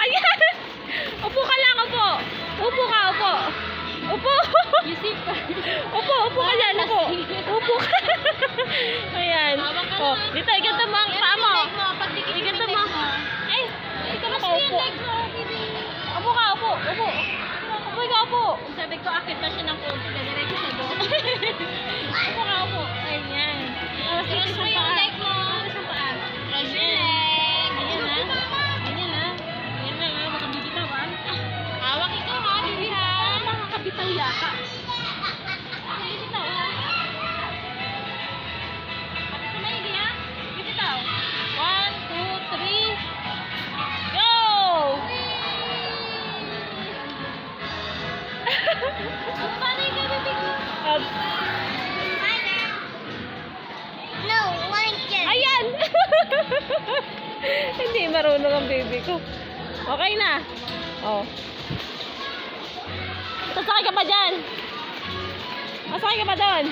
Ayan! Upo ka lang, upo. Upo ka, upo. Upo. Upo ka dyan, upo. Upo ka. Ayan. Oh, dito, iganto mo ang paa mo. Iganto mo. Eh, dito ka upo. Upo ka, upo. Upo. Upo ka, upo. Sabi ko, akit na siya ng konti. Dadiretso sa doon. Upo ka, upo. Ayan. Cross mo yung leg mo. Cross yung paa. Cross your leg. Ayan na. Ayan na. Ayan na, ha. Baka bibitawan. Hawak ito ha, baby ha. Makakabitaw yata. Bibitaw ha. Kapit sa maigi ha. Bibitaw. 1, 2, 3. Go! Ang funny ka, baby ko. No, like it. Ayan! Hindi marunong ang baby ko. Okay na. Oh. Sasakay ka pa dyan. Masakay ka pa doon.